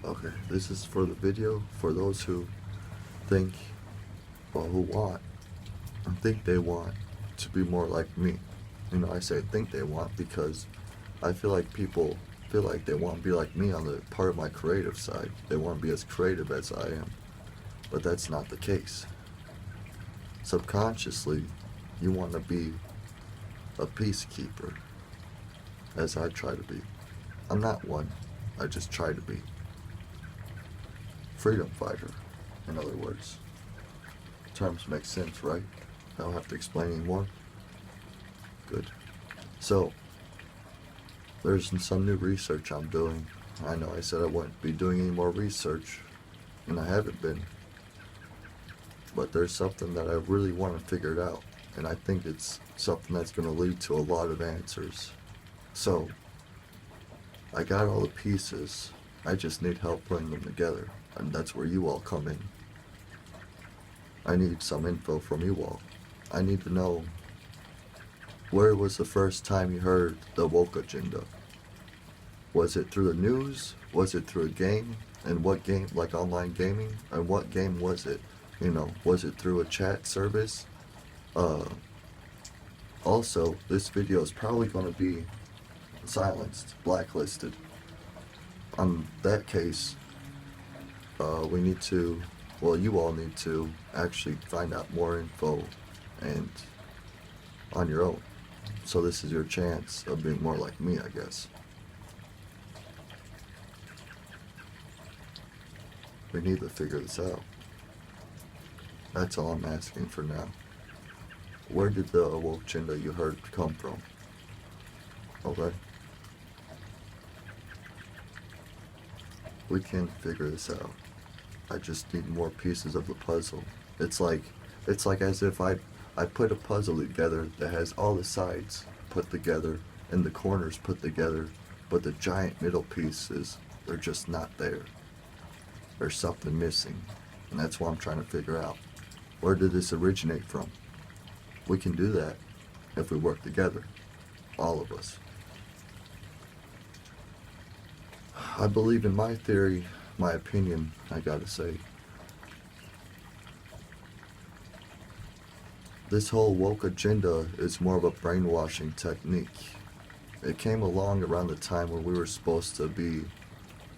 Okay, this is for the video for those who think, well, who want, and think they want to be more like me. I say think they want because I feel like people feel like they want to be like me on the part of my creative side. They want to be as creative as I am, but that's not the case. Subconsciously, you want to be a peacekeeper, as I try to be. I'm not one, I just try to be. Freedom fighter, in other words. Terms make sense, right? I don't have to explain anymore. Good. So, there's some new research I'm doing. I know I said I wouldn't be doing any more research, and I haven't been. But there's something that I really want to figure it out, and I think it's something that's going to lead to a lot of answers. So, I got all the pieces. I just need help putting them together, and that's where you all come in. I need some info from you all. I need to know, where was the first time you heard the woke agenda? Was it through the news? Was it through a game? And what game, like online gaming? And what game was it? Was it through a chat service? Also, this video is probably going to be silenced, blacklisted. On that case, we need to, well, you all need to actually find out more info and on your own. So this is your chance of being more like me, I guess. We need to figure this out. That's all I'm asking for now. Where did the woke agenda you heard come from? Okay? We can figure this out. I just need more pieces of the puzzle. It's like as if I put a puzzle together that has all the sides put together and the corners put together, but the giant middle pieces, they're just not there. There's something missing, and that's what I'm trying to figure out. Where did this originate from? We can do that if we work together, all of us. I believe in my theory, my opinion, I gotta say. This whole woke agenda is more of a brainwashing technique. It came along around the time when we were supposed to be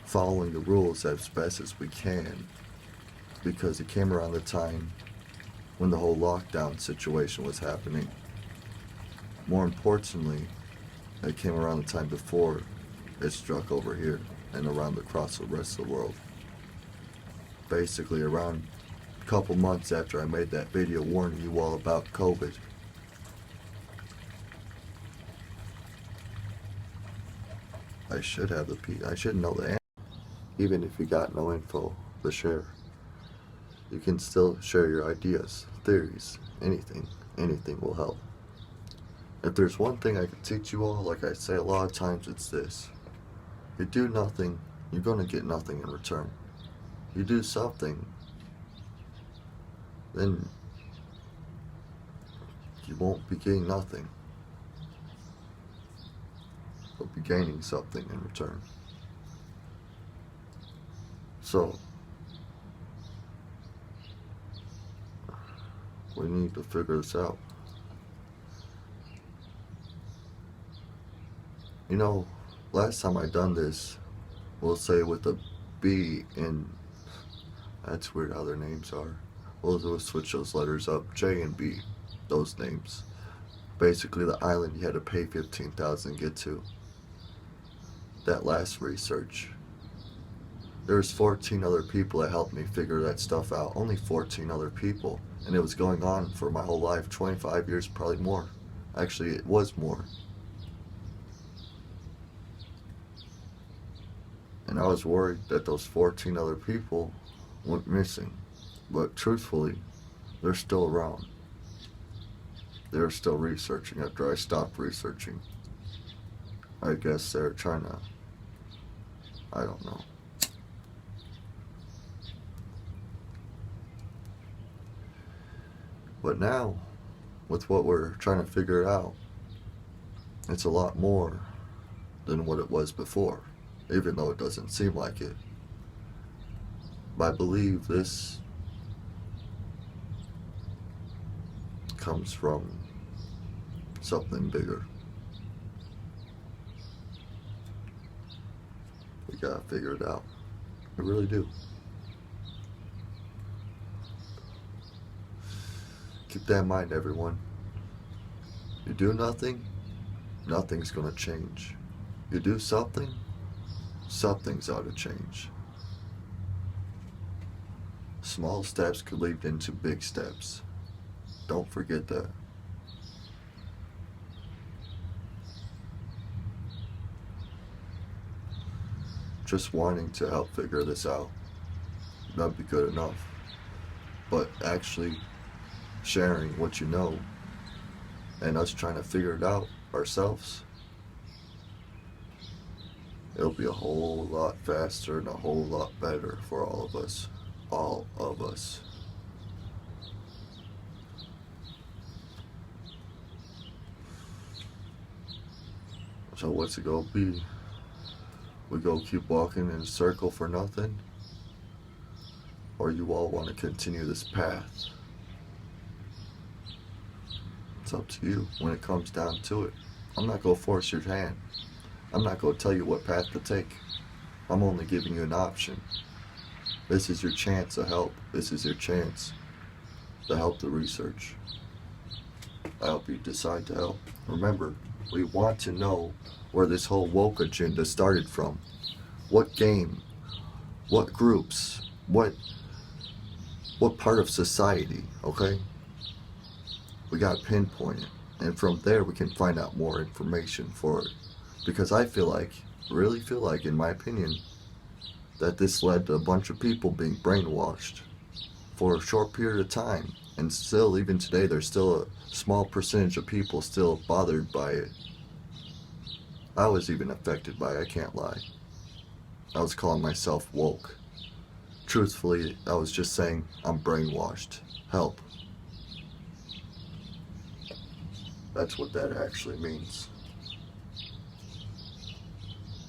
following the rules as best as we can, because it came around the time when the whole lockdown situation was happening. More importantly, it came around the time before it struck over here and around across the rest of the world. Basically around a couple months after I made that video warning you all about COVID. I should have I should know the answer. Even if you got no info to share, you can still share your ideas, theories, anything. Anything will help. If there's one thing I can teach you all, like I say a lot of times, it's this. You do nothing, you're going to get nothing in return. You do something, then you won't be getting nothing. You'll be gaining something in return. So, we need to figure this out. Last time I done this, we'll say with a B in, that's weird how their names are. We'll switch those letters up, J and B, those names. Basically the island you had to pay $15,000 to get to. That last research. There was 14 other people that helped me figure that stuff out. Only 14 other people. And it was going on for my whole life, 25 years, probably more. Actually, it was more. And I was worried that those 14 other people went missing. But truthfully, they're still around. They're still researching after I stopped researching. I guess they're trying to, I don't know. But now, with what we're trying to figure out, it's a lot more than what it was before, even though it doesn't seem like it. But I believe this comes from something bigger. We gotta figure it out. I really do. Keep that in mind, everyone. You do nothing, nothing's gonna change. You do something, something's ought to change. Small steps could lead into big steps. Don't forget that. Just wanting to help figure this out, that'd be good enough. But actually sharing what you know and us trying to figure it out ourselves, it'll be a whole lot faster and a whole lot better for all of us. All of us. So what's it gonna be? We go keep walking in a circle for nothing? Or you all want to continue this path? It's up to you when it comes down to it. I'm not gonna force your hand. I'm not gonna tell you what path to take. I'm only giving you an option. This is your chance to help. This is your chance to help the research. I hope you decide to help. Remember, we want to know where this whole woke agenda started from. What game? What groups? What part of society, okay? We gotta pinpoint it. And from there we can find out more information for it. Because I really feel like, in my opinion, that this led to a bunch of people being brainwashed for a short period of time. And still, even today, there's still a small percentage of people still bothered by it. I was even affected by it, I can't lie. I was calling myself woke. Truthfully, I was just saying, I'm brainwashed. Help. That's what that actually means.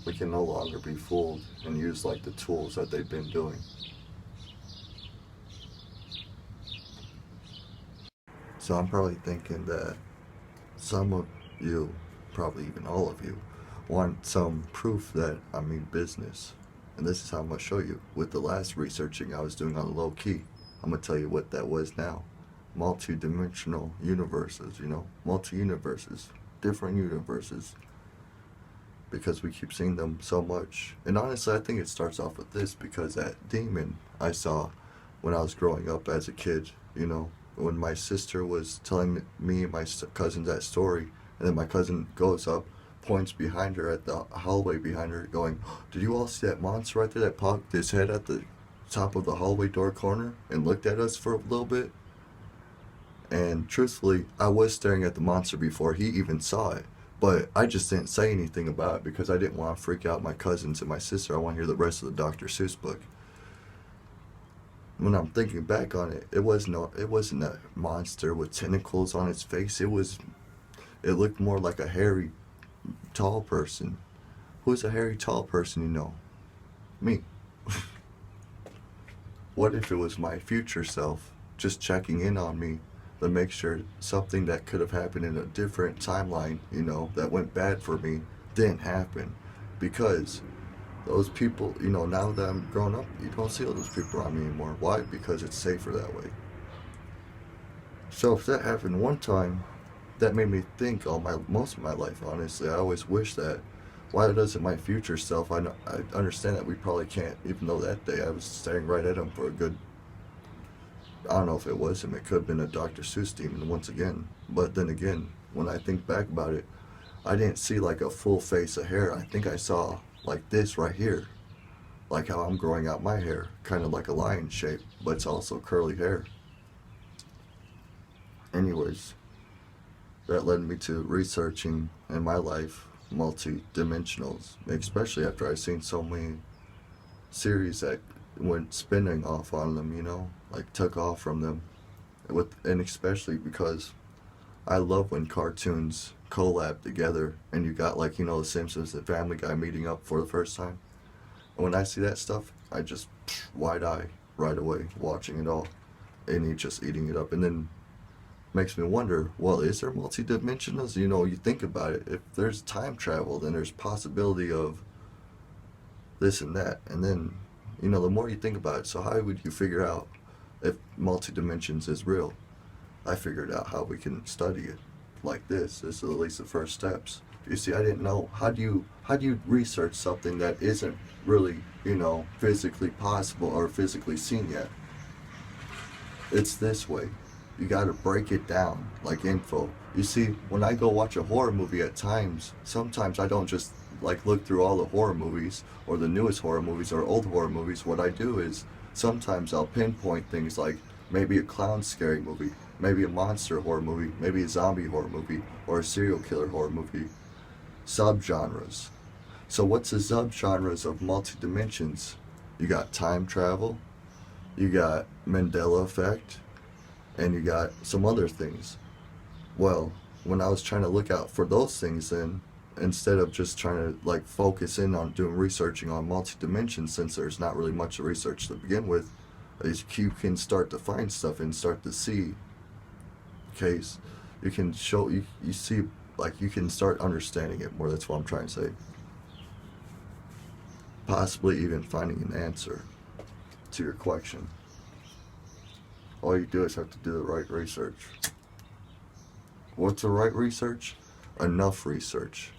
We can no longer be fooled and used like the tools that they've been doing. So I'm probably thinking that some of you, probably even all of you, want some proof that I mean business. And this is how I'm going to show you. With the last researching I was doing on low key, I'm going to tell you what that was now. Multi-dimensional universes, multi-universes, different universes. Because we keep seeing them so much. And honestly, I think it starts off with this, because that demon I saw when I was growing up as a kid, when my sister was telling me and my cousin that story, and then my cousin goes up, points behind her at the hallway behind her, going, "Did you all see that monster right there that popped his head at the top of the hallway door corner and looked at us for a little bit?" And truthfully, I was staring at the monster before he even saw it. But I just didn't say anything about it because I didn't want to freak out my cousins and my sister. I want to hear the rest of the Dr. Seuss book. When I'm thinking back on it, it wasn't a monster with tentacles on its face. It looked more like a hairy, tall person. Who's a hairy, tall person you know? Me. What if it was my future self just checking in on me to make sure something that could have happened in a different timeline, that went bad for me, didn't happen? Because those people, now that I'm grown up, you don't see all those people around me anymore. Why? Because it's safer that way. So if that happened one time, that made me think most of my life, honestly. I always wish that, why doesn't my future self, I understand that we probably can't, even though that day I was staring right at him for a good, I don't know if it was him, it could have been a Dr. Seuss demon once again. But then again, when I think back about it, I didn't see like a full face of hair. I think I saw like this right here. Like how I'm growing out my hair. Kind of like a lion shape, but it's also curly hair. Anyways, that led me to researching in my life multi-dimensionals. Especially after I've seen so many series that went spinning off on them, like took off from them. And especially because I love when cartoons collab together and you got like, The Simpsons and Family Guy meeting up for the first time. And when I see that stuff, I just wide eye. right away watching it all, and he just eating it up. And then makes me wonder, well, is there multi-dimensionals? You know, you think about it, if there's time travel, then there's possibility of this and that. And then, you know, the more you think about it, so how would you figure out if multi-dimensions is real? I figured out how we can study it like this. This is at least the first steps. You see, I didn't know, how do you research something that isn't really, you know, physically possible or physically seen yet? It's this way. You got to break it down like info. You see, when I go watch a horror movie at times, sometimes I don't just like look through all the horror movies or the newest horror movies or old horror movies. What I do is sometimes I'll pinpoint things like maybe a clown scary movie, maybe a monster horror movie, maybe a zombie horror movie, or a serial killer horror movie. Subgenres. So what's the subgenres of multi-dimensions? You got time travel, you got Mandela effect, and you got some other things. Well, when I was trying to look out for those things, then instead of just trying to like focus in on doing researching on multi-dimensions, since there's not really much research to begin with, is you can start to find stuff and start to see case. You can show, you see, like you can start understanding it more. That's what I'm trying to say. Possibly even finding an answer to your question. All you do is have to do the right research. What's the right research? Enough research.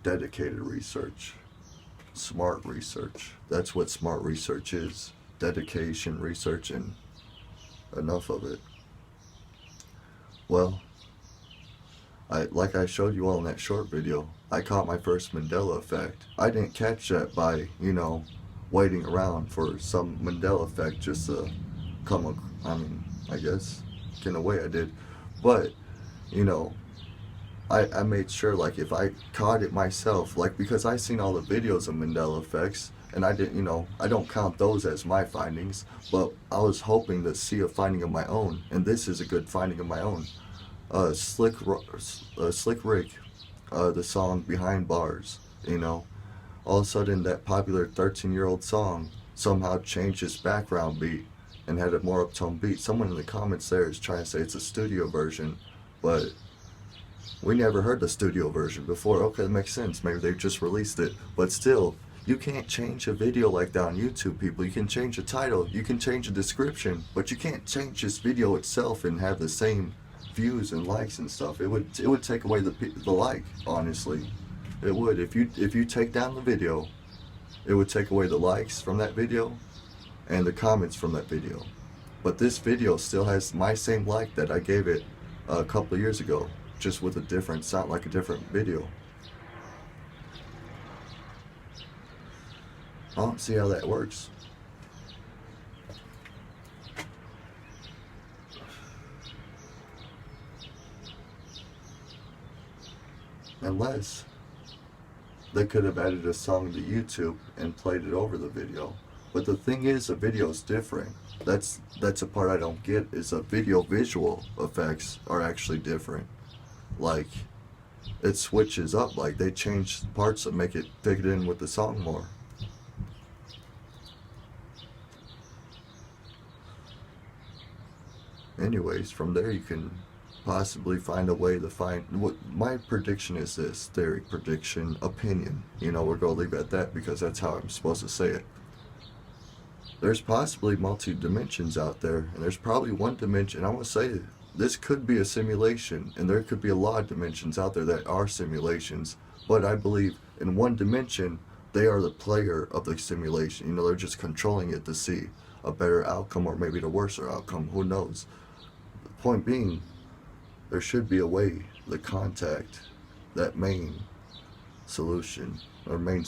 Dedicated research. Smart research. That's what smart research is. Dedication, research, and enough of it. Well, like I showed you all in that short video, I caught my first Mandela effect. I didn't catch that by, you know, waiting around for some Mandela effect just to come, I guess, in a way I did. But, you know, I made sure, like, if I caught it myself, like, because I seen all the videos of Mandela effects, and I didn't, you know, I don't count those as my findings, but I was hoping to see a finding of my own, and this is a good finding of my own. Slick Rick, the song Behind Bars, you know, all of a sudden that popular 13-year-old song somehow changed its background beat and had a more uptone beat. Someone in the comments there is trying to say it's a studio version, but we never heard the studio version before. Okay, that makes sense. Maybe they just released it, but still, you can't change a video like that on YouTube, people. You can change the title, you can change the description, but you can't change this video itself and have the same views and likes and stuff. It would take away the like, honestly. It would. If you take down the video, it would take away the likes from that video and the comments from that video. But this video still has my same like that I gave it a couple of years ago, just with a different sound, like a different video. I don't see how that works. Unless they could have added a song to YouTube and played it over the video. But the thing is, the video is different. That's a part I don't get, is the video visual effects are actually different. Like, it switches up, like they change parts that make it fit in with the song more. Anyways, from there you can possibly find a way to find what my prediction is. This theory, prediction, opinion, you know, we're going to leave it at that because that's how I'm supposed to say it. There's possibly multi-dimensions out there, and there's probably one dimension. I want to say this could be a simulation, and there could be a lot of dimensions out there that are simulations, but I believe in one dimension they are the player of the simulation. You know, they're just controlling it to see a better outcome or maybe the worse outcome, who knows. The point being, there should be a way to contact that main solution, or main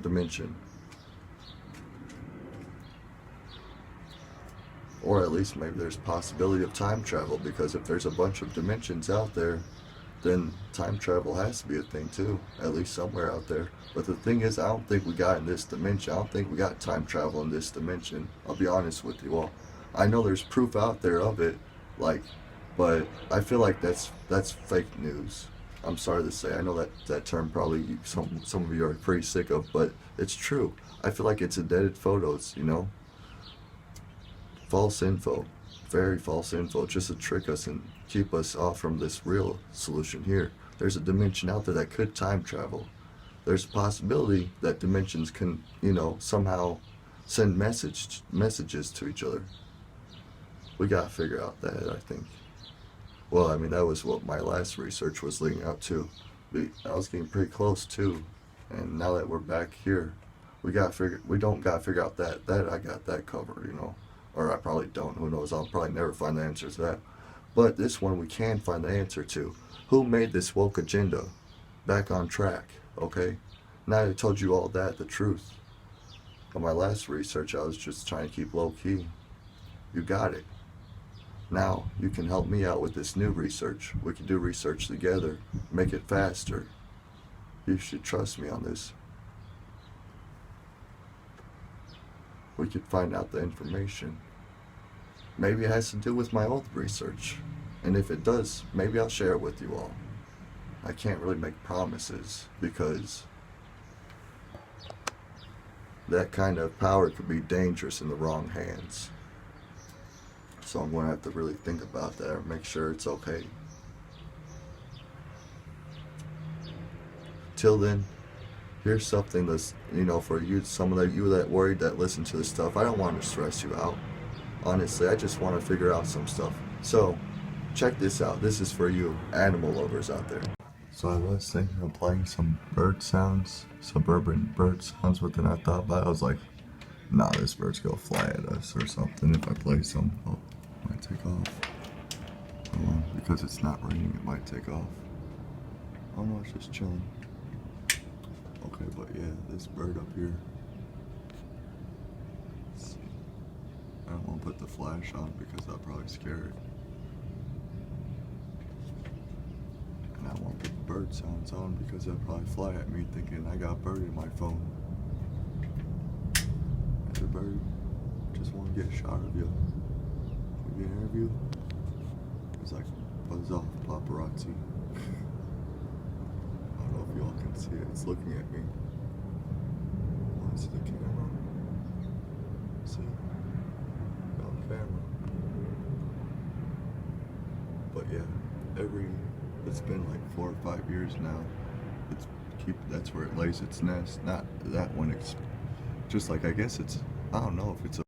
dimension. Or at least maybe there's possibility of time travel, because if there's a bunch of dimensions out there, then time travel has to be a thing too, at least somewhere out there. But the thing is, I don't think we got in this dimension. I don't think we got time travel in this dimension. I'll be honest with you all. I know there's proof out there of it, like, but I feel like that's fake news. I'm sorry to say, I know that term probably some of you are pretty sick of, but it's true. I feel like it's edited photos, you know? False info, very false info, just to trick us and keep us off from this real solution here. There's a dimension out there that could time travel. There's a possibility that dimensions can, you know, somehow send messages to each other. We gotta figure out that, I think. Well, I mean, that was what my last research was leading up to. I was getting pretty close too, and now that we're back here, we don't gotta figure out that I got that covered, you know, or I probably don't. Who knows? I'll probably never find the answer to that. But this one we can find the answer to. Who made this woke agenda back on track? Okay, now I told you all that, the truth. On my last research, I was just trying to keep low key. You got it. Now you can help me out with this new research. We can do research together, make it faster. You should trust me on this. We could find out the information. Maybe it has to do with my old research. And if it does, maybe I'll share it with you all. I can't really make promises because that kind of power could be dangerous in the wrong hands. So I'm going to have to really think about that or make sure it's okay. Till then, here's something that's, you know, for you, some of you that worried that listen to this stuff. I don't want to stress you out. Honestly, I just want to figure out some stuff. So, check this out. This is for you animal lovers out there. So I was thinking of playing some bird sounds, suburban bird sounds, but then I thought about it. I was like, nah, this bird's gonna fly at us or something if I play some. Oh, it might take off. Hold on, because it's not raining, it might take off. Oh no, it's just chilling. Okay, but yeah, this bird up here. Let's see. I don't want to put the flash on because I'll probably scare it. And I won't put the bird sounds on because they'll probably fly at me thinking I got a bird in my phone. Hey, the bird, just want to get a shot of you. We get an interview. It's like buzz off paparazzi. I don't know if y'all can see it. It's looking at me. Want to see the camera? See? On camera. But yeah, it's been like 4 or 5 years now. That's where it lays its nest. Not that one. It's just like, I guess it's, I don't know if it's a